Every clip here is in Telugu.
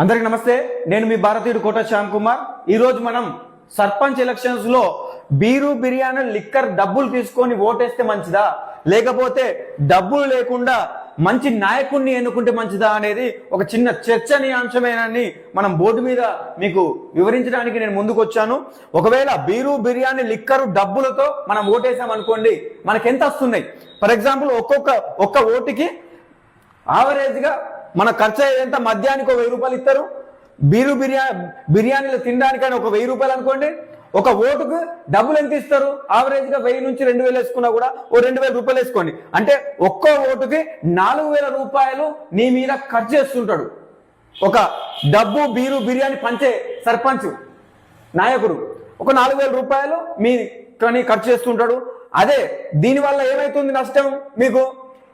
అందరికి నమస్తే. నేను మీ భారతీయుడు కోట శ్యామ్ కుమార్. ఈరోజు మనం సర్పంచ్ ఎలక్షన్స్ లో బీరు బిర్యానీ లిక్కర్ డబ్బులు తీసుకొని ఓటేస్తే మంచిదా, లేకపోతే డబ్బులు లేకుండా మంచి నాయకుడిని ఎన్నుకుంటే మంచిదా అనేది ఒక చిన్న చర్చనీయాంశమేనని మనం బోర్డు మీద మీకు వివరించడానికి నేను ముందుకు వచ్చాను. ఒకవేళ బీరు బిర్యానీ లిక్కరు డబ్బులతో మనం ఓటేసాం అనుకోండి, మనకెంత వస్తున్నాయి? ఫర్ ఎగ్జాంపుల్ ఒక్క ఓటుకి ఆవరేజ్గా మన ఖర్చు అయ్యేంత మద్యానికి 1000 రూపాయలు ఇస్తారు, బిర్యానీలు తినడానికైనా 1000 రూపాయలు అనుకోండి. ఒక ఓటుకు డబ్బులు ఎంత ఇస్తారు? ఆవరేజ్గా 1000 నుంచి 2000 వేసుకున్నా కూడా 2000 రూపాయలు వేసుకోండి. అంటే ఒక్కో ఓటుకి 4000 రూపాయలు నీ మీద ఖర్చు చేస్తుంటాడు. ఒక డబ్బు బీరు బిర్యానీ పంచే సర్పంచ్ నాయకుడు ఒక 4000 రూపాయలు మీ కానీ ఖర్చు చేస్తుంటాడు. అదే దీనివల్ల ఏమైతుంది నష్టం? మీకు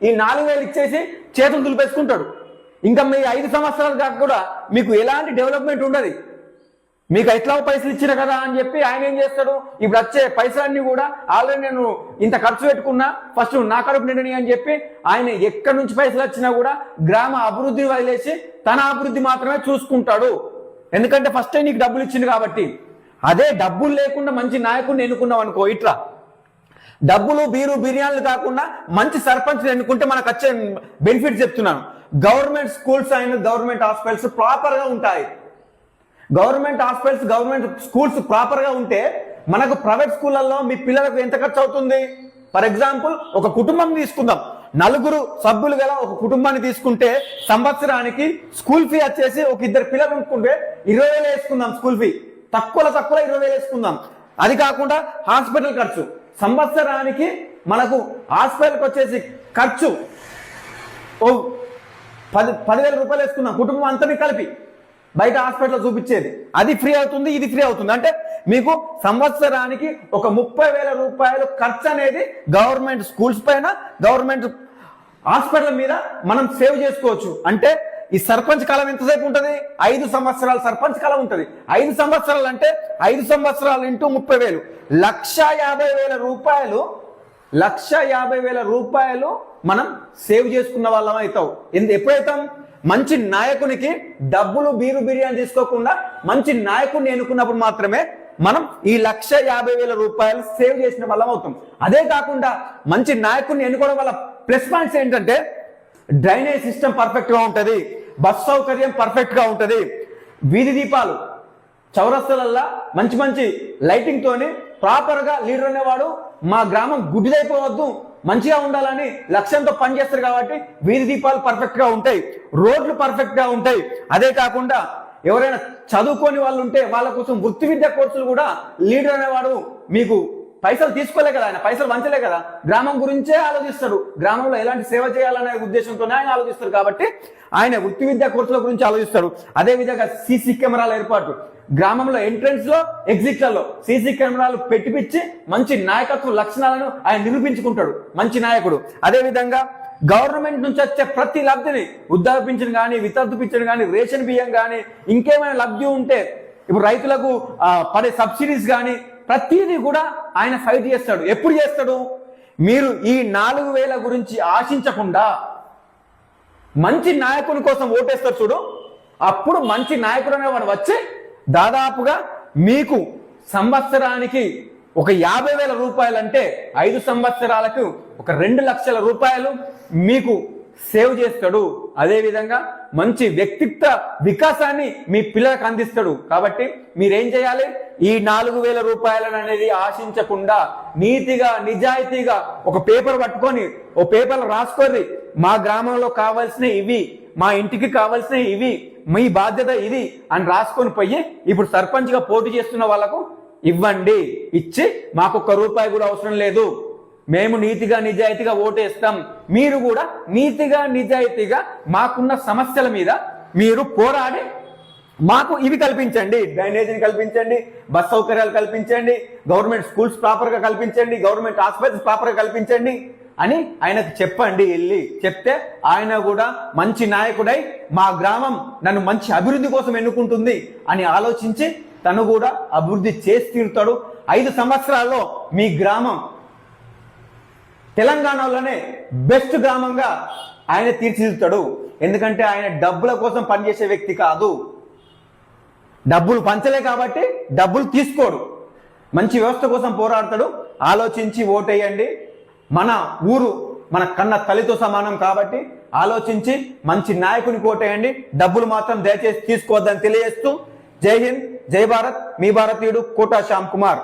ఈ 4000 ఇచ్చేసి చేతులు దులిపేసుకుంటాడు. ఇంకా మీ 5 సంవత్సరాలు దాకా కూడా మీకు ఎలాంటి డెవలప్మెంట్ ఉండదు. మీకు ఎట్లా పైసలు ఇచ్చిన కదా అని చెప్పి ఆయన ఏం చేస్తాడు? ఇప్పుడు వచ్చే పైసలన్నీ కూడా ఆల్రెడీ నేను ఇంత ఖర్చు పెట్టుకున్నా, ఫస్ట్ నా కడుపు నిండని అని చెప్పి ఆయన ఎక్కడి నుంచి పైసలు వచ్చినా కూడా గ్రామ అభివృద్ధిని వదిలేసి తన అభివృద్ధి మాత్రమే చూసుకుంటాడు. ఎందుకంటే ఫస్ట్ నీకు డబ్బులు ఇచ్చింది కాబట్టి. అదే డబ్బులు లేకుండా మంచి నాయకుడిని ఎన్నుకున్నావు అనుకో, ఇట్లా డబ్బులు బీరు బిర్యానీలు కాకుండా మంచి సర్పంచ్ ఎన్నుకుంటే మనకు వచ్చే బెనిఫిట్స్ చెప్తున్నాను. గవర్నమెంట్ స్కూల్స్ అయిన గవర్నమెంట్ హాస్పిటల్స్ ప్రాపర్ గా ఉంటాయి. Government hospitals government schools proper గా ఉంటే మనకు ప్రైవేట్ స్కూళ్ళల్లో మీ పిల్లలకు ఎంత ఖర్చు అవుతుంది? ఫర్ ఎగ్జాంపుల్ ఒక కుటుంబం తీసుకుందాం, 4 సభ్యులు గల ఒక కుటుంబాన్ని తీసుకుంటే సంవత్సరానికి స్కూల్ ఫీ వచ్చేసి ఒక 2 పిల్లలు ఉంటుంటే 20,000 వేసుకుందాం. స్కూల్ ఫీ తక్కువ 20,000 వేసుకుందాం. అది కాకుండా హాస్పిటల్ ఖర్చు సంవత్సరానికి మనకు హాస్పిటల్కి వచ్చేసి ఖర్చు 10,000 రూపాయలు వేసుకుందాం. కుటుంబం అంతని కలిపి బయట హాస్పిటల్ చూపించేది అది ఫ్రీ అవుతుంది, ఇది ఫ్రీ అవుతుంది. అంటే మీకు సంవత్సరానికి ఒక 30,000 రూపాయలు ఖర్చు అనేది గవర్నమెంట్ స్కూల్స్ పైన గవర్నమెంట్ హాస్పిటల్ మీద మనం సేవ్ చేసుకోవచ్చు. అంటే ఈ సర్పంచ్ కాలం ఎంతసేపు ఉంటుంది? 5 సంవత్సరాలు సర్పంచ్ కాలం ఉంటుంది. 5 సంవత్సరాలు అంటే 5 సంవత్సరాలు ఇంటూ 30,000 1,50,000 రూపాయలు 1,50,000 రూపాయలు మనం సేవ్ చేసుకున్న వాళ్ళం అవుతాం. ఎప్పుడైతాం? మంచి నాయకునికి డబ్బులు బీరు బిర్యానీ తీసుకోకుండా మంచి నాయకుడిని ఎన్నుకున్నప్పుడు మాత్రమే మనం ఈ 1,50,000 రూపాయలు సేవ్ చేసిన వాళ్ళం అవుతాం. అదే కాకుండా మంచి నాయకుడిని ఎన్నుకోవడం వల్ల ప్లస్ పాయింట్స్ ఏంటంటే డ్రైనేజ్ సిస్టమ్ పర్ఫెక్ట్ గా ఉంటుంది, బస్ సౌకర్యం పర్ఫెక్ట్ గా ఉంటుంది, వీధి దీపాలు చౌరస్తలల్లా మంచి లైటింగ్ తోని ప్రాపర్ గా లీడర్ అనేవాడు మా గ్రామం గుడ్డిదైపోవద్దు, మంచిగా ఉండాలని లక్ష్యంతో పనిచేస్తారు. కాబట్టి వీధి దీపాలు పర్ఫెక్ట్ గా ఉంటాయి, రోడ్లు పర్ఫెక్ట్ గా ఉంటాయి. అదే కాకుండా ఎవరైనా చదువుకోని వాళ్ళు ఉంటే వాళ్ళ కోసం వృత్తి విద్యా కోర్సులు కూడా లీడర్ అనేవాడు మీకు పైసలు తీసుకోలే కదా, ఆయన పైసలు వంచలే కదా, గ్రామం గురించే ఆలోచిస్తాడు. గ్రామంలో ఎలాంటి సేవ చేయాలనే ఉద్దేశంతోనే ఆయన ఆలోచిస్తారు. కాబట్టి ఆయన వృత్తి విద్యా కోర్సుల గురించి ఆలోచిస్తాడు. అదే విధంగా సీసీ కెమెరాల ఏర్పాటు, గ్రామంలో ఎంట్రన్స్ లో ఎగ్జిట్లలో సీసీ కెమెరాలు పెట్టిపిచ్చి మంచి నాయకత్వ లక్షణాలను ఆయన నిరూపించుకుంటాడు, మంచి నాయకుడు. అదే విధంగా గవర్నమెంట్ నుంచి వచ్చే ప్రతి లబ్ధిని వృద్ధాప్య పింఛన్ కానీ, వితంతు పింఛన్ కానీ, రేషన్ బియ్యం కానీ, ఇంకేమైనా లబ్ధి ఉంటే ఇప్పుడు రైతులకు పడే సబ్సిడీస్ కానీ ప్రతిదీ కూడా ఆయన ఫైట్ చేస్తాడు. ఎప్పుడు చేస్తాడు? మీరు ఈ 4,000 గురించి ఆశించకుండా మంచి నాయకుని కోసం ఓటేస్తారు చూడు, అప్పుడు మంచి నాయకుడు అనేవాడు వచ్చి దాదాపుగా మీకు సంవత్సరానికి ఒక 50,000 రూపాయలు అంటే 5 సంవత్సరాలకు ఒక 2 లక్షల రూపాయలు మీకు సేవ్ చేస్తాడు. అదేవిధంగా మంచి వ్యక్తిత్వ వికాసాన్ని మీ పిల్లలకు అందిస్తాడు. కాబట్టి మీరేం చేయాలి? ఈ 4,000 రూపాయలను అనేది ఆశించకుండా నీతిగా నిజాయితీగా ఒక పేపర్ పట్టుకొని ఓ పేపర్ రాసుకోర్రి, మా గ్రామంలో కావాల్సిన ఇవి, మా ఇంటికి కావాల్సిన ఇవి, మీ బాధ్యత ఇది అని రాసుకొని పోయి ఇప్పుడు సర్పంచ్ గా పోటీ చేస్తున్న వాళ్ళకు ఇవ్వండి. ఇచ్చి మాకు 1 రూపాయి కూడా అవసరం లేదు, మేము నీతిగా నిజాయితీగా ఓటేస్తాం, మీరు కూడా నీతిగా నిజాయితీగా మాకున్న సమస్యల మీద మీరు పోరాడి మాకు ఇవి కల్పించండి, డ్రైనేజీని కల్పించండి, బస్ సౌకర్యాలు కల్పించండి, గవర్నమెంట్ స్కూల్స్ ప్రాపర్ గా కల్పించండి, గవర్నమెంట్ హాస్పిటల్స్ ప్రాపర్ గా కల్పించండి అని ఆయనకు చెప్పండి. వెళ్ళి చెప్తే ఆయన కూడా మంచి నాయకుడై మా గ్రామం నన్ను మంచి అభివృద్ధి కోసం ఎన్నుకుంటుంది అని ఆలోచించి తను కూడా అభివృద్ధి చేసి తీరుతాడు. 5 సంవత్సరాల్లో మీ గ్రామం తెలంగాణలోనే బెస్ట్ గ్రామంగా ఆయన తీర్చిదిద్దుతాడు. ఎందుకంటే ఆయన డబ్బుల కోసం పనిచేసే వ్యక్తి కాదు. డబ్బులు పంచలే కాబట్టి డబ్బులు తీసుకోడు. మంచి వ్యవస్థ కోసం పోరాడతాడు. ఆలోచించి ఓటేయండి. మన ఊరు మన కన్న తల్లితో సమానం కాబట్టి ఆలోచించి మంచి నాయకునికి ఓటేయండి. డబ్బులు మాత్రం దయచేసి తీసుకోవద్దని తెలియజేస్తూ జై హింద్, జై భారత్, మీ భారతీయుడు కోటా శ్యామ్ కుమార్.